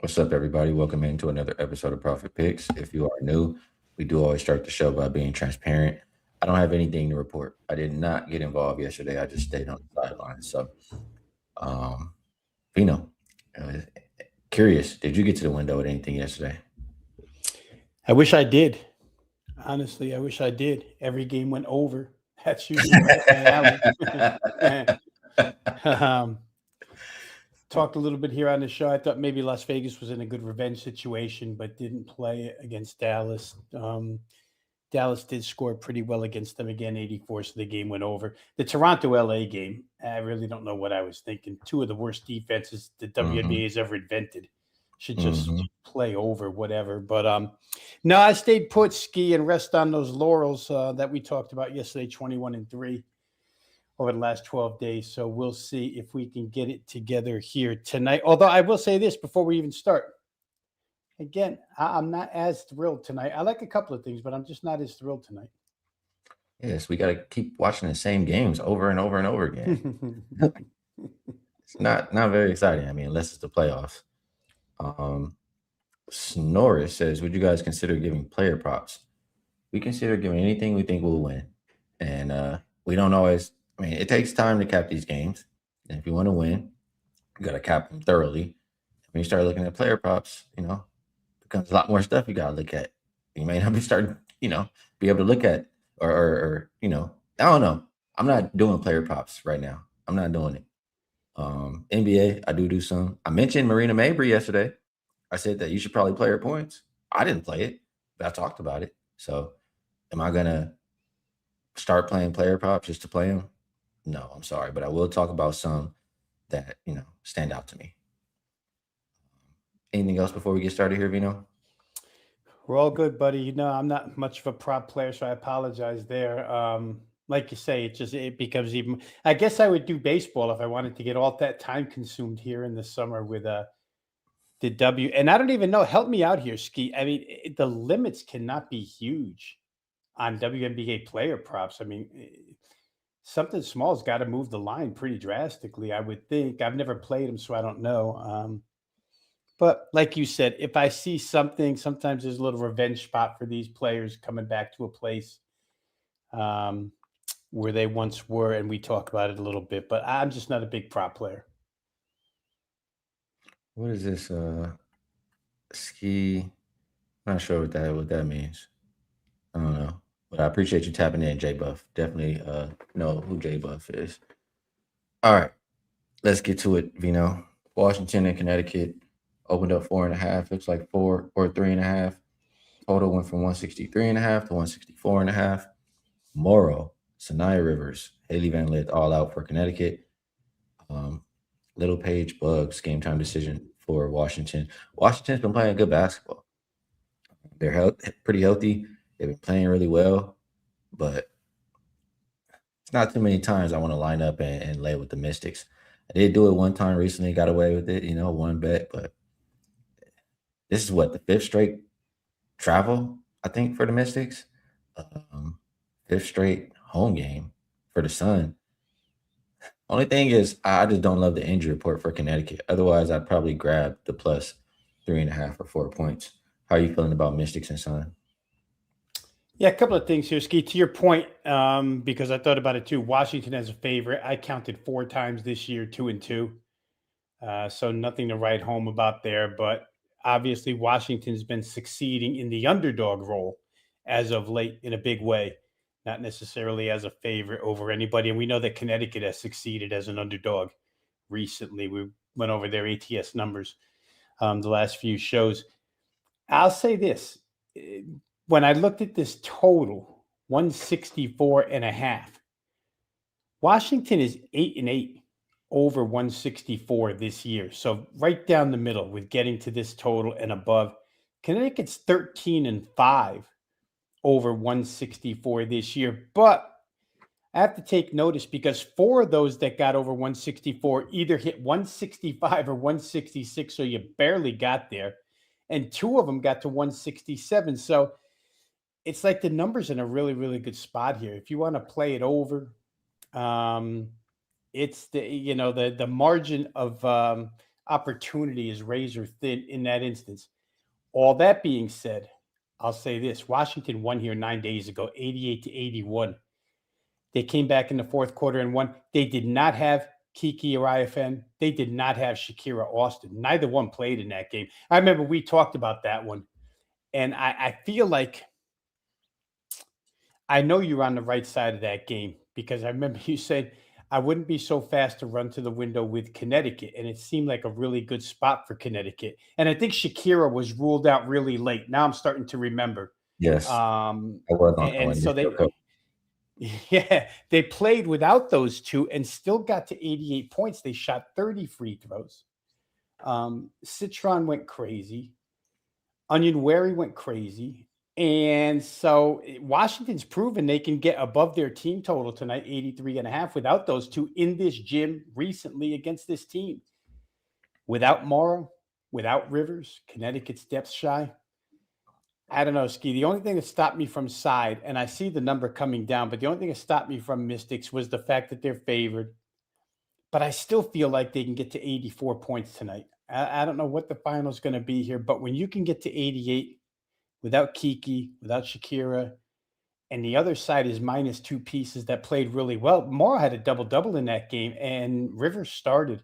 What's up, everybody? Welcome into another episode of Profit Picks. If you are new, we do always start the show by being transparent. I don't have anything to report. I did not get involved yesterday. I just stayed on the sidelines. So, um, Vino, uh, curious, did you get to the window with anything yesterday? I wish I did. Honestly, I wish I did. Every game went over. That's usually right up my alley. um, talked a little bit here on the show. I thought maybe Las Vegas was in a good revenge situation, but didn't play against Dallas. Dallas did score pretty well against them again, 84, so the game went over. The Toronto LA game, I really don't know what I was thinking. Two of the worst defenses the WNBA hmm has ever invented should just hmm play over, whatever. But no, I stayed put, Ski, and rest on those laurels that we talked about yesterday, 21-3 over the last 12 days. So we'll see if we can get it together here tonight. Although I will say this before we even start. Again, I'm not as thrilled tonight. I like a couple of things, but I'm just not as thrilled tonight. Yes, we got to keep watching the same games over and over and over again. It's not very exciting. I mean, unless it's the playoffs. Um, Snorris says, "Would you guys consider giving player props? We consider giving anything we think will win, and we don't always. I mean, it takes time to cap these games, and if you want to win, you got to cap them thoroughly. When you start looking at player props, becomes a lot more stuff you got to look at. You may not be starting, be able to look at, or I don't know. I'm not doing player props right now. I'm not doing it. NBA, I do some. I mentioned Marina Mabry yesterday. I said that you should probably play her points. I didn't play it, but I talked about it. So, am I gonna start playing player props just to play them? No, I'm sorry, but I will talk about some that stand out to me. Anything else before we get started here, Vino? We're all good, buddy. I'm not much of a prop player, so I apologize there. Like you say, it becomes even. I guess I would do baseball if I wanted to get all that time consumed here in the summer with the W. And I don't even know. Help me out here, Ski. I mean, the limits cannot be huge on WNBA player props. I mean, something small's got to move the line pretty drastically. I would think. I've never played them, so I don't know. But like you said, if I see something, sometimes there's a little revenge spot for these players coming back to a place um, where they once were, and we talk about it a little bit. But I'm just not a big prop player. What is this? Ski. Not sure what that means. I don't know. But I appreciate you tapping in, J Buff. Definitely know who J Buff is. All right. Let's get to it, Vino. Washington and Connecticut opened up 4.5. Looks like 4 or 3.5. Total went from 163.5 to 164.5. Morrow, Sanaya Rivers, Haley Van Lith all out for Connecticut. Um, Little Page Bugs, game time decision for Washington. Washington's been playing good basketball. They're pretty healthy. They've been playing really well, but it's not too many times I want to line up and lay with the Mystics. I did do it one time recently, got away with it, one bet, but this is what the fifth straight travel, I think, for the Mystics. Um, Fifth straight home game for the Sun. Only thing is, I just don't love the injury report for Connecticut. Otherwise, I'd probably grab the plus 3.5 or 4 points. How are you feeling about Mystics and Sun? Yeah, a couple of things here, Ski. To your point, because I thought about it too. Washington as a favorite. I counted 4 times this year, 2-2. So nothing to write home about there. But obviously, Washington's been succeeding in the underdog role as of late in a big way, not necessarily as a favorite over anybody. And we know that Connecticut has succeeded as an underdog recently. We went over their ATS numbers the last few shows. I'll say this. When I looked at this total, 164.5, Washington is 8-8 over 164 this year. So right down the middle with getting to this total and above. Connecticut's 13-5 over 164 this year. But I have to take notice because 4 of those that got over 164 either hit 165 or 166, so you barely got there. And 2 of them got to 167. So it's like the numbers in a really, really good spot here. If you want to play it over, it's the margin of opportunity is razor thin in that instance. All that being said, I'll say this: Washington won here 9 days ago, 88-81. They came back in the fourth quarter and won. They did not have Kiki or IFN. They did not have Shakira Austin. Neither one played in that game. I remember we talked about that one. And I feel like I know you're on the right side of that game because I remember you said I wouldn't be so fast to run to the window with Connecticut. And it seemed like a really good spot for Connecticut. And I think Shakira was ruled out really late. Now I'm starting to remember. Yes, Um, I was on that and one. They so still covered. yeah, they played without those two and still got to 88 points. They shot 30 free throws. Citron went crazy. Onion Wary went crazy. And so Washington's proven they can get above their team total tonight, 83.5, without those two in this gym recently against this team. Without Morrow, without Rivers, Connecticut's depth shy. I don't know, Skee. The only thing that stopped me from side, and I see the number coming down, but the only thing that stopped me from Mystics was the fact that they're favored. But I still feel like they can get to 84 points tonight. I don't know what the final is going to be here, but when you can get to 88 without Kiki, without Shakira, and the other side is minus two pieces that played really well. Mora had a double-double in that game, and Rivers started,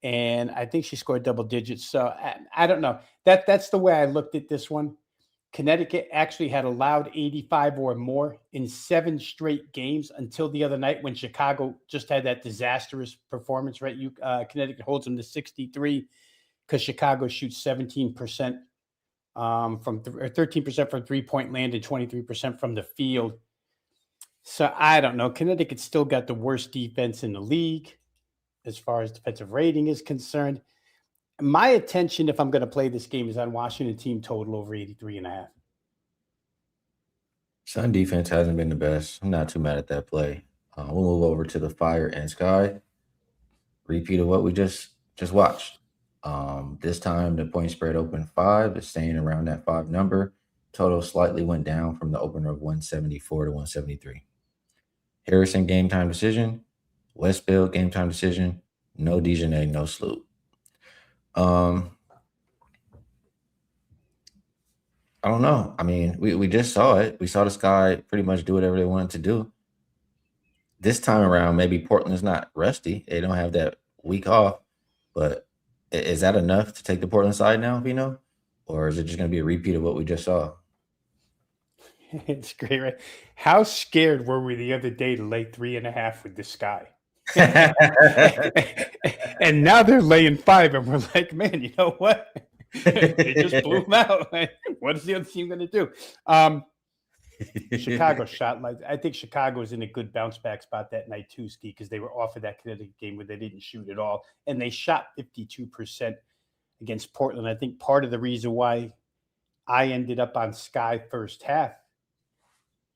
and I think she scored double digits. So I don't know. That's the way I looked at this one. Connecticut actually had allowed 85 or more in 7 straight games until the other night when Chicago just had that disastrous performance, right? Connecticut holds them to 63 because Chicago shoots 17% from 13% from 3-point land and 23% from the field. So I don't know. Connecticut still got the worst defense in the league as far as defensive rating is concerned. My attention, if I'm going to play this game, is on Washington team total over 83.5. Sun defense hasn't been the best. I'm not too mad at that play. We'll move over to the Fire and Sky. Repeat of what we just watched. This time the point spread opened 5. It's staying around that 5 number. Total slightly went down from the opener of 174 to 173. Harrison game time decision. Westfield game time decision. No Dejanay, no Sloop. I don't know. I mean, we just saw it. We saw the Sky pretty much do whatever they wanted to do. This time around, maybe Portland's not rusty. They don't have that week off, but is that enough to take the Portland side now, Vino? Or is it just going to be a repeat of what we just saw? It's great, right? How scared were we the other day to lay 3.5 with the Sky? And now they're laying 5, and we're like, man, you know what? They just blew them out. What is the other team going to do? Chicago shot like I think Chicago was in a good bounce back spot that night too, Skee, because they were off of that Connecticut game where they didn't shoot at all, and they shot 52% against Portland. I think part of the reason why I ended up on Sky first half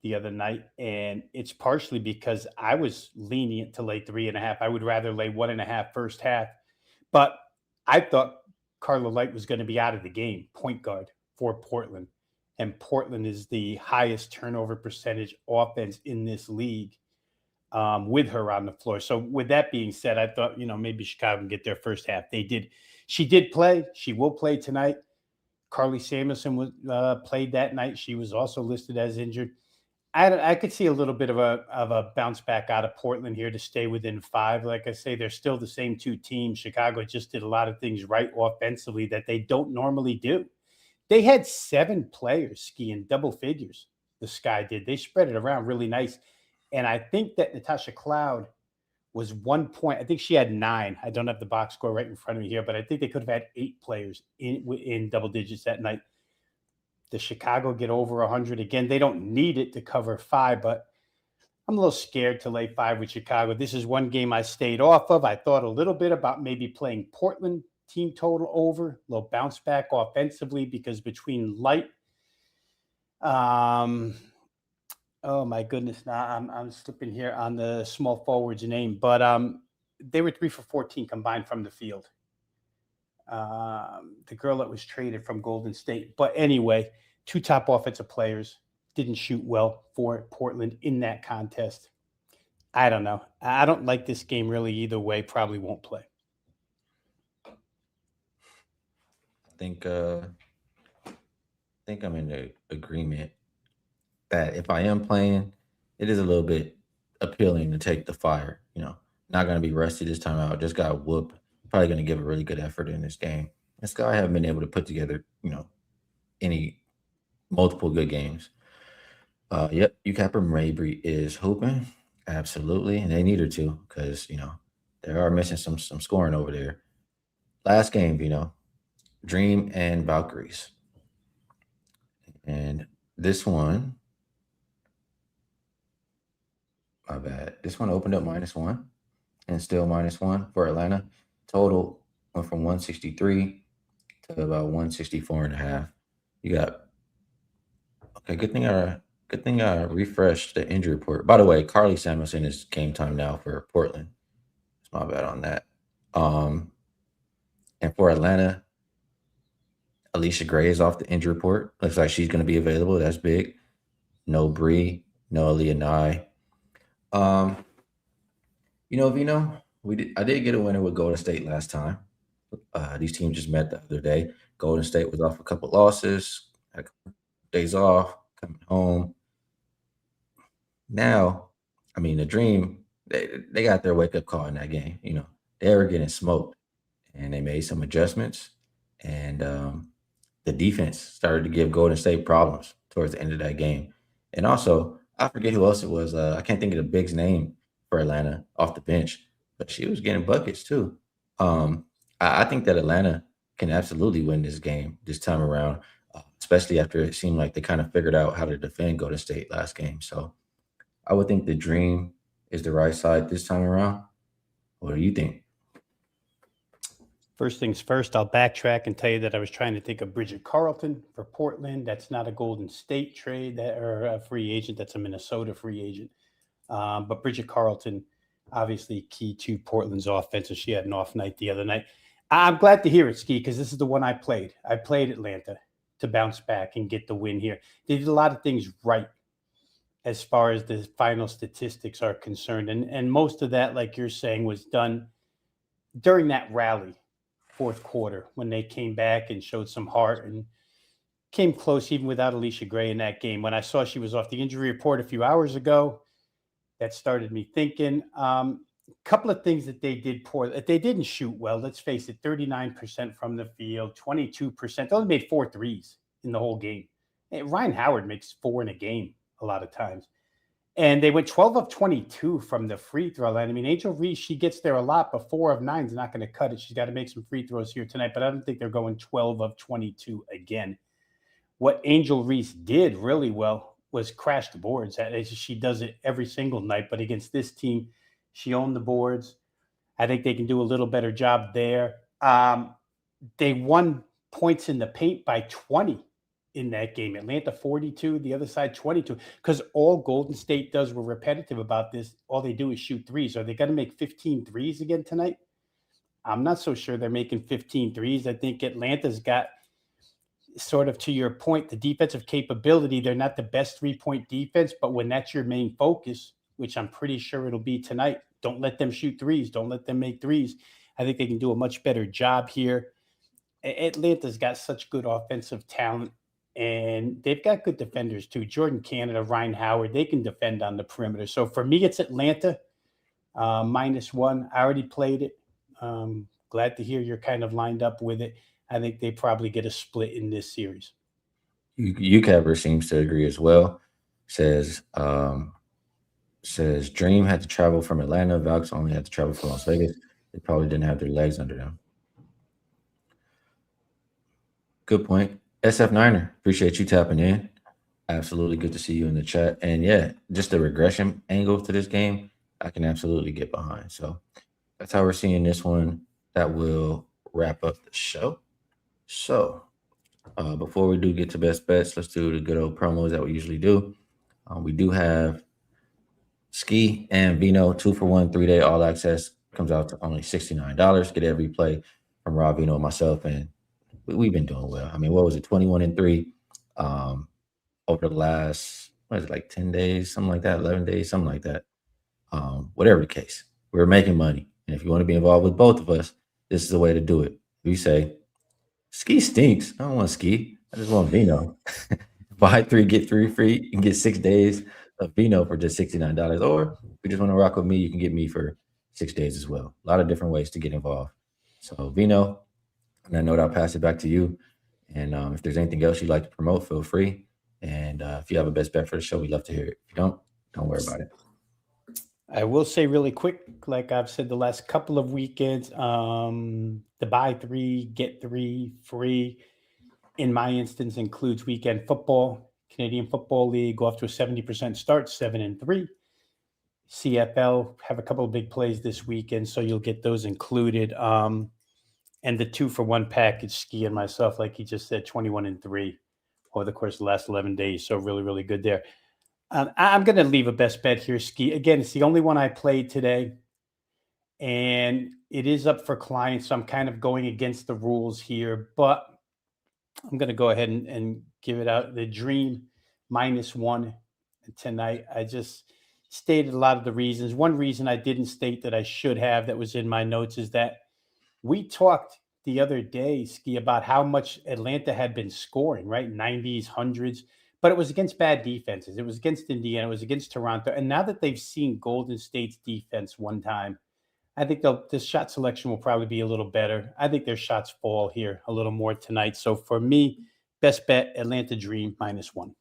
the other night, and it's partially because I was lenient to lay 3.5. I would rather lay 1.5 first half, but I thought Carla Light was going to be out of the game, point guard for Portland. And Portland is the highest turnover percentage offense in this league with her on the floor. So with that being said, I thought, maybe Chicago can get their first half. They did. She did play. She will play tonight. Carly Samuelson was played that night. She was also listed as injured. I could see a little bit of a bounce back out of Portland here to stay within 5. Like I say, they're still the same two teams. Chicago just did a lot of things right offensively that they don't normally do. They had 7 players skiing double figures. The Sky did. They spread it around really nice. And I think that Natasha Cloud was 1 point. I think she had 9. I don't have the box score right in front of me here, but I think they could have had 8 players in double digits that night. The Chicago get over 100 again. They don't need it to cover 5, but I'm a little scared to lay 5 with Chicago. This is one game I stayed off of. I thought a little bit about maybe playing Portland team total over, a little bounce back offensively because between Light, oh my goodness, now I'm slipping here on the small forward's name, but they were 3 for 14 combined from the field. The girl that was traded from Golden State, but anyway, 2 top offensive players didn't shoot well for Portland in that contest. I don't know. I don't like this game really either way. Probably won't play. think think I'm in the agreement that if I am playing, it is a little bit appealing to take the fire. Not going to be rusty this time out. Just got whoop. Probably going to give a really good effort in this game. And Sky haven't been able to put together, any multiple good games. Yep, UCAPper Mabry is hooping, absolutely, and they need her to because they are missing some scoring over there. Last game, Dream and Valkyries, and this one, my bad. This one opened up -1 and still -1 for Atlanta. Total went from 163 to about 164 and a half. You got okay. Good thing I refreshed the injury report. By the way, Carly Samuelson is game time now for Portland. It's my bad on that. Um, and for Atlanta, Alicia Gray is off the injury report. Looks like she's going to be available. That's big. No Bree, no Aaliyah Nye. Um, Vino, I did get a winner with Golden State last time. These teams just met the other day. Golden State was off a couple losses, had a couple days off, coming home. Now, I mean, the Dream, they got their wake up call in that game. They were getting smoked, and they made some adjustments, and the defense started to give Golden State problems towards the end of that game. And also, I forget who else it was. I can't think of the big's name for Atlanta off the bench, but she was getting buckets too. I think that Atlanta can absolutely win this game this time around, especially after it seemed like they kind of figured out how to defend Golden State last game. So I would think the Dream is the right side this time around. What do you think? First things first, I'll backtrack and tell you that I was trying to think of Bridget Carlton for Portland. That's not a Golden State trade that or a free agent. That's a Minnesota free agent. But Bridget Carlton, obviously key to Portland's offense. And she had an off night the other night. I'm glad to hear it, Skee, because this is the one I played. I played Atlanta to bounce back and get the win here. They did a lot of things right as far as the final statistics are concerned. And most of that, like you're saying, was done during that rally, fourth quarter, when they came back and showed some heart and came close even without Alicia Gray in that game. When I saw she was off the injury report a few hours ago, that started me thinking. Couple of things that they did poor. They didn't shoot well. Let's face it, 39% from the field, 22%. They only made 4 threes in the whole game. And Ryan Howard makes 4 in a game a lot of times. And they went 12 of 22 from the free throw line. I mean, Angel Reese, she gets there a lot, but 4 of 9 is not going to cut it. She's got to make some free throws here tonight, but I don't think they're going 12 of 22 again. What Angel Reese did really well was crash the boards. She does it every single night, but against this team, she owned the boards. I think they can do a little better job there. They won points in the paint by 20 in that game. Atlanta 42, the other side 22. Because all Golden State does, we're repetitive about this, all they do is shoot threes. Are they going to make 15 threes again tonight? I'm not so sure they're making 15 threes. I think Atlanta's got, sort of to your point, the defensive capability. They're not the best 3-point defense, but when that's your main focus, which I'm pretty sure it'll be tonight, don't let them shoot threes. Don't let them make threes. I think they can do a much better job here. Atlanta's got such good offensive talent, and they've got good defenders too. Jordan Canada, Ryan Howard, they can defend on the perimeter. So for me, it's Atlanta -1. I already played it. Glad to hear you're kind of lined up with it. I think they probably get a split in this series. UCAPper seems to agree as well. Says says Dream had to travel from Atlanta. Valks only had to travel from Las Vegas. They probably didn't have their legs under them. Good point. SF Niner, appreciate you tapping in. Absolutely good to see you in the chat. And yeah, just the regression angle to this game, I can absolutely get behind. So that's how we're seeing this one. That will wrap up the show. So before we do get to best bets, let's do the good old promos that we usually do. We do have Skee and Veno 2-for-1 3-day all access. Comes out to only $69. Get every play from Rob Veno and myself, and we've been doing well. I mean, what was it, 21-3 over the last, what is it, like 10 days, something like that, 11 days, something like that. Whatever the case, we're making money. And if you want to be involved with both of us, this is the way to do it. We say Skee stinks. I don't want Skee. I just want Veno. Buy 3, get 3 free. You can get 6 days of Veno for just $69. Or if you just want to rock with me, you can get me for 6 days as well. A lot of different ways to get involved. So Veno, on that note, I'll pass it back to you. And if there's anything else you'd like to promote, feel free. And if you have a best bet for the show, we'd love to hear it. If you don't worry about it. I will say really quick, like I've said the last couple of weekends, the buy 3, get 3 free in my instance includes weekend football, Canadian Football League, go off to a 70% start, 7-3. CFL have a couple of big plays this weekend, so you'll get those included. And the 2-for-1 package, Skee and myself, like he just said, 21-3 over the course of the last 11 days. So really, really good there. I'm going to leave a best bet here, Skee. Again, it's the only one I played today, and it is up for clients. So I'm kind of going against the rules here, but I'm going to go ahead and give it out. The Dream -1 tonight. I just stated a lot of the reasons. One reason I didn't state that I should have that was in my notes is that we talked the other day, Skee, about how much Atlanta had been scoring, right? 90s, hundreds, but it was against bad defenses. It was against Indiana, it was against Toronto. And now that they've seen Golden State's defense one time, I think this shot selection will probably be a little better. I think their shots fall here a little more tonight. So for me, best bet, Atlanta Dream -1.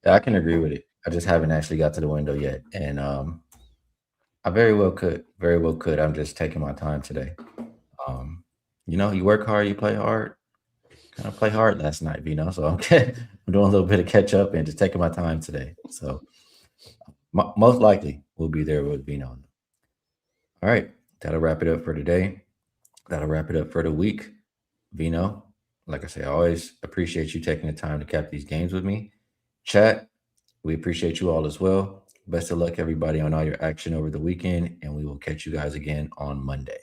Yeah, I can agree with it. I just haven't actually got to the window yet. And I very well could. Very well could. I'm just taking my time today. You work hard, you play hard. Kind of play hard last night, so I'm doing a little bit of catch up and just taking my time today. So most likely we'll be there with Vino. All right, that'll wrap it up for today. That'll wrap it up for the week. Vino, like I say, I always appreciate you taking the time to cap these games with me. Chat, we appreciate you all as well. Best of luck, everybody, on all your action over the weekend, and we will catch you guys again on Monday.